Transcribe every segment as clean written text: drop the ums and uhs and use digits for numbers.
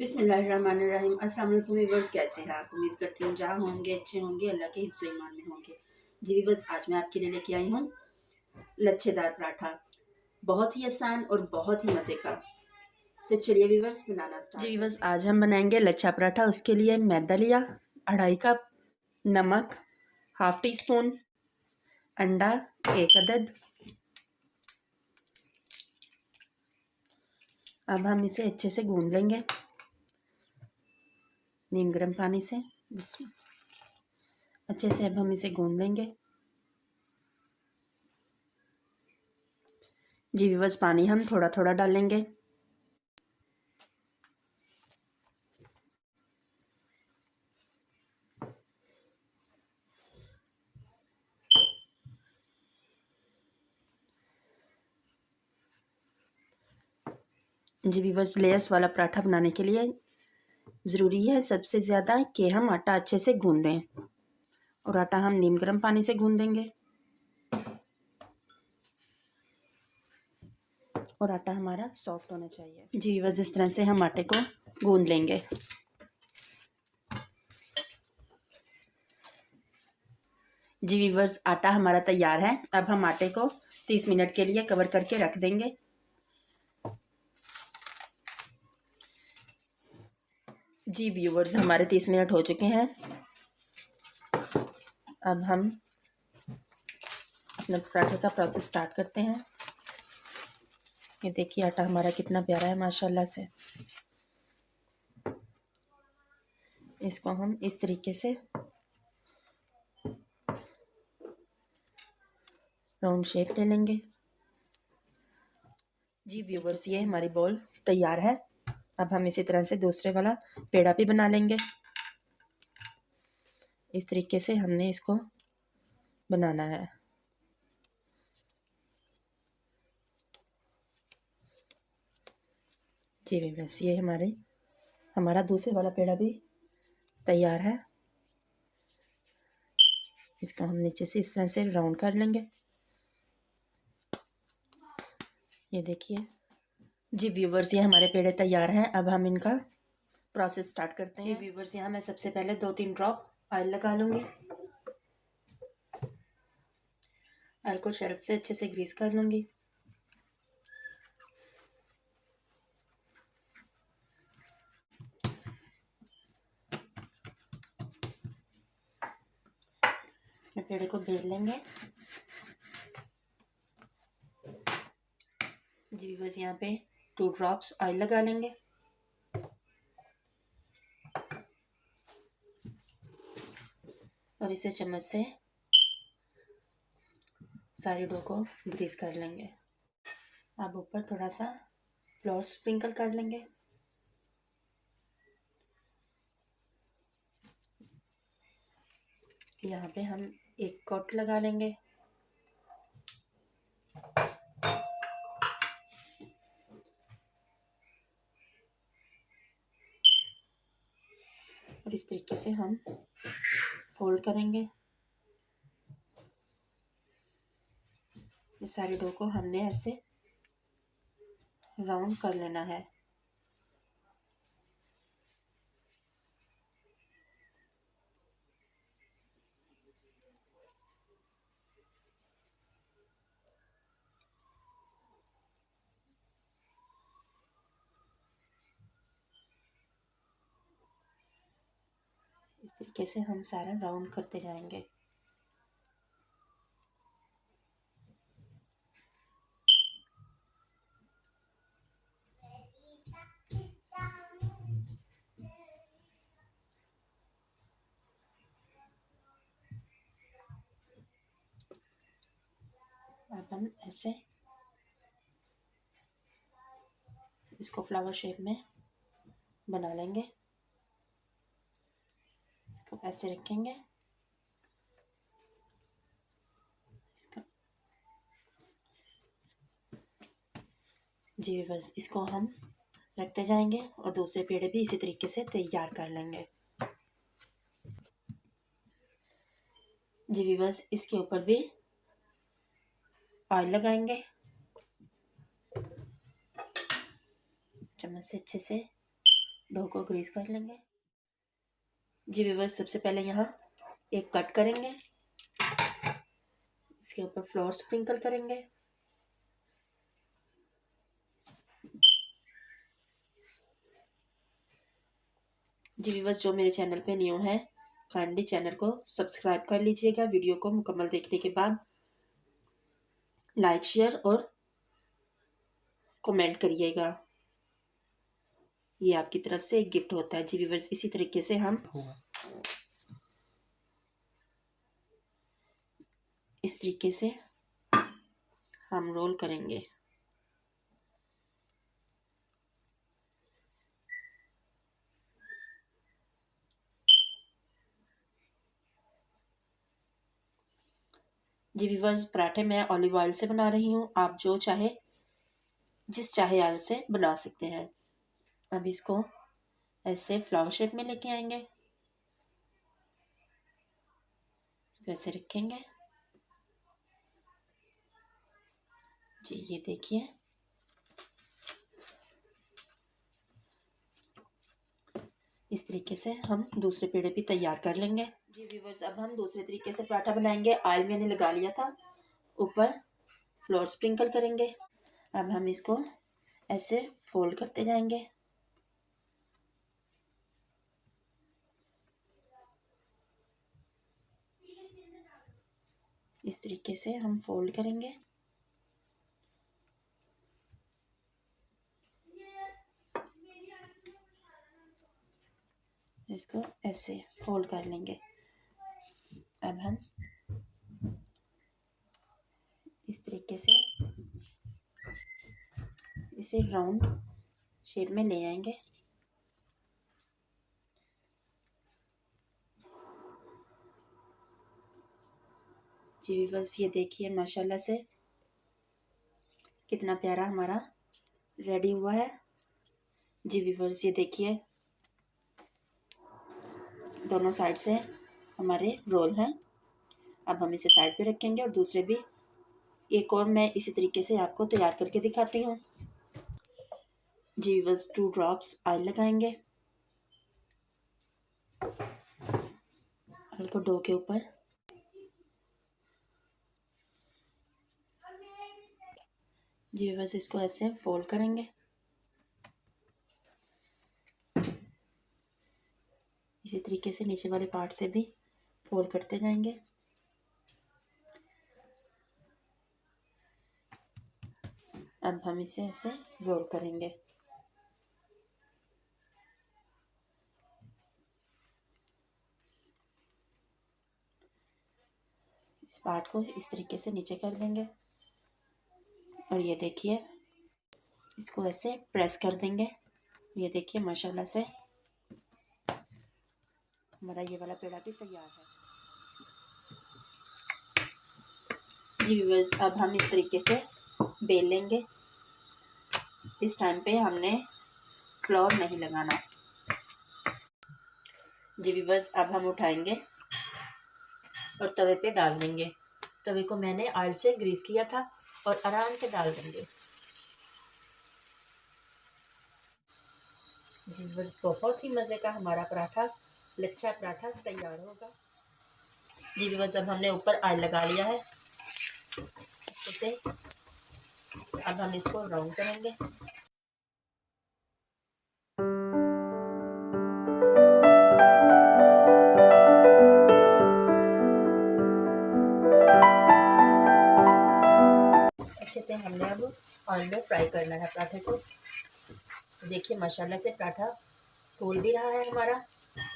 बिस्मिल्लाहिर्रहमानिर्रहीम। अस्सलाम वालेकुम व्यूअर्स, कैसे हैं आप? उम्मीद करती हूँ जहाँ होंगे अच्छे होंगे, अल्लाह के हिफ्ज़ व ईमान में होंगे। जी व्यूअर्स, आज मैं आपके लिए लेके आई हूँ लच्छेदार पराठा, बहुत ही आसान और बहुत ही मज़े का। तो चलिए व्यूअर्स, बनाना स्टार्ट। जी व्यूअर्स, आज हम बनाएंगे लच्छा पराठा। उसके लिए मैदा लिया 2.5 कप, नमक ½ टी स्पून, अंडा 1 अदद। अब हम इसे अच्छे से गूंद लेंगे नीम गर्म पानी से। अच्छे से अब हम इसे गूंद लेंगे। जी व्यूअर्स, पानी हम थोड़ा थोड़ा डालेंगे। जी व्यूअर्स, लेयर्स वाला पराठा बनाने के लिए ज़रूरी है सबसे ज़्यादा कि हम आटा अच्छे से गूंद दें, और आटा हम नीम गर्म पानी से गूंदेंगे और आटा हमारा सॉफ्ट होना चाहिए। जी व्यूअर्स, इस तरह से हम आटे को गूंद लेंगे। जी व्यूअर्स, आटा हमारा तैयार है। अब हम आटे को 30 मिनट के लिए कवर करके रख देंगे। जी व्यूअर्स, हमारे 30 मिनट हो चुके हैं। अब हम अपने पराठे का प्रोसेस स्टार्ट करते हैं। ये देखिए, आटा हमारा कितना प्यारा है माशाल्लाह से। इसको हम इस तरीके से राउंड शेप ले लेंगे। जी व्यूअर्स, ये हमारी बॉल तैयार है। अब हम इसी तरह से दूसरे वाला पेड़ा भी बना लेंगे। इस तरीके से हमने इसको बनाना है। जी व्यूअर्स, ये हमारा दूसरे वाला पेड़ा भी तैयार है। इसको हम नीचे से इस तरह से राउंड कर लेंगे। ये देखिए। जी व्यूअर्स, ये हमारे पेड़े तैयार हैं। अब हम इनका प्रोसेस स्टार्ट करते हैं। जी व्यूअर्स, यहाँ मैं सबसे पहले 2-3 ड्रॉप ऑयल लगा लूँगी। ऑयल को शेल्फ से अच्छे से ग्रीस कर लूँगी। पेड़े को बेल लेंगे। जी बस यहाँ पे 2 ड्रॉप्स ऑयल लगा लेंगे। और इसे चम्मच से सारी डो को ग्रीस कर लेंगे। अब ऊपर थोड़ा सा फ्लोर स्प्रिंकल कर लेंगे। यहाँ पे हम एक कोट लगा लेंगे। और इस तरीके से हम फोल्ड करेंगे। इस सारी डो को हमने ऐसे राउंड कर लेना है। इस तरीके से हम सारा राउंड करते जाएंगे। अब हम ऐसे इसको फ्लावर शेप में बना लेंगे। इसको ऐसे रखेंगे। जी बस इसको हम रखते जाएंगे और दूसरे पेड़े भी इसी तरीके से तैयार कर लेंगे। जी बस इसके ऊपर भी ऑयल लगाएंगे। चम्मच से अच्छे से डो को ग्रीस कर लेंगे। जी व्यूअर्स, सबसे पहले यहाँ एक कट करेंगे, इसके ऊपर फ्लोर स्प्रिंकल करेंगे। जी व्यूअर्स, जो मेरे चैनल पे न्यू है काइंडली चैनल को सब्सक्राइब कर लीजिएगा। वीडियो को मुकम्मल देखने के बाद लाइक शेयर और कमेंट करिएगा, ये आपकी तरफ से एक गिफ्ट होता है। जी व्यूअर्स, इसी तरीके से हम इस तरीके से हम रोल करेंगे। जी व्यूअर्स, पराठे मैं ऑलिव ऑयल से बना रही हूँ, आप जो चाहे जिस चाहे ऑयल से बना सकते हैं। अब इसको ऐसे फ्लावर शेप में लेके आएंगे, इसको ऐसे रखेंगे। जी ये देखिए, इस तरीके से हम दूसरे पेड़े भी तैयार कर लेंगे। जी व्यूअर्स, अब हम दूसरे तरीके से पराठा बनाएंगे। ऑयल मैंने लगा लिया था, ऊपर फ्लोर स्प्रिंकल करेंगे। अब हम इसको ऐसे फोल्ड करते जाएंगे। इस तरीके से हम फोल्ड करेंगे। इसको ऐसे फोल्ड कर लेंगे। अब हम इस तरीके से इसे राउंड शेप में ले आएंगे। जी बस ये देखिए, माशाल्लाह से कितना प्यारा हमारा रेडी हुआ है। जी व्यूअर्स, ये देखिए, दोनों साइड से हमारे रोल हैं। अब हम इसे साइड पे रखेंगे और दूसरे भी एक और मैं इसी तरीके से आपको तैयार करके दिखाती हूँ। जी व्यूअर्स, 2 ड्रॉप्स ऑयल लगाएंगे ऑयल को डो के ऊपर। जी व्यूअर्स, इसको ऐसे फोल्ड करेंगे। इसी तरीके से नीचे वाले पार्ट से भी फोल्ड करते जाएंगे। अब हम इसे ऐसे रोल करेंगे। इस पार्ट को इस तरीके से नीचे कर देंगे और ये देखिए, इसको ऐसे प्रेस कर देंगे। ये देखिए, माशाल्लाह से हमारा ये वाला पेड़ा भी तैयार है। जी व्यूअर्स, अब हम इस तरीके से बेल लेंगे। इस टाइम पे हमने फ्लोर नहीं लगाना। जी व्यूअर्स, अब हम उठाएंगे और तवे पे डाल देंगे। तवे को मैंने ऑयल से ग्रीस किया था और आराम से डाल देंगे। जी बस, बहुत ही मज़े का हमारा पराठा, लच्छा पराठा तैयार होगा। जी बस, अब हमने ऊपर ऑयल लगा लिया है इसे। अब हम इसको राउंड करेंगे। अच्छे से हमने अब ऑयल में फ्राई करना है पराठे को। देखिए, माशाल्लाह से पराठा फूल भी रहा है हमारा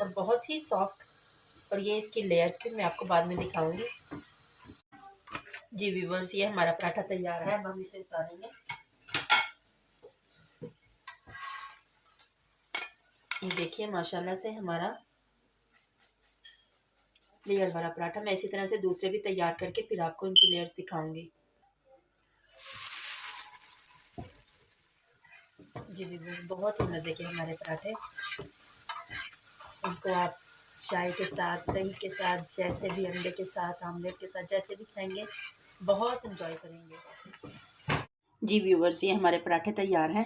और बहुत ही सॉफ्ट, और ये इसकी लेयर्स भी मैं आपको बाद में दिखाऊंगी। जी व्यूअर्स, ये हमारा पराठा तैयार है। अब हम इसे उतारेंगे। ये देखिए, माशाल्लाह से हमारा लेयर वाला पराठा। मैं इसी तरह से दूसरे भी तैयार करके फिर आपको इनकी लेयर्स दिखाऊंगी। जी व्यूअर्स, बहुत ही मज़े के हमारे पराठे। इनको आप चाय के साथ, दही के साथ, जैसे भी, अंडे के साथ, आमलेट के साथ, जैसे भी खाएंगे बहुत एंजॉय करेंगे। जी व्यूअर्स, ये हमारे पराठे तैयार हैं।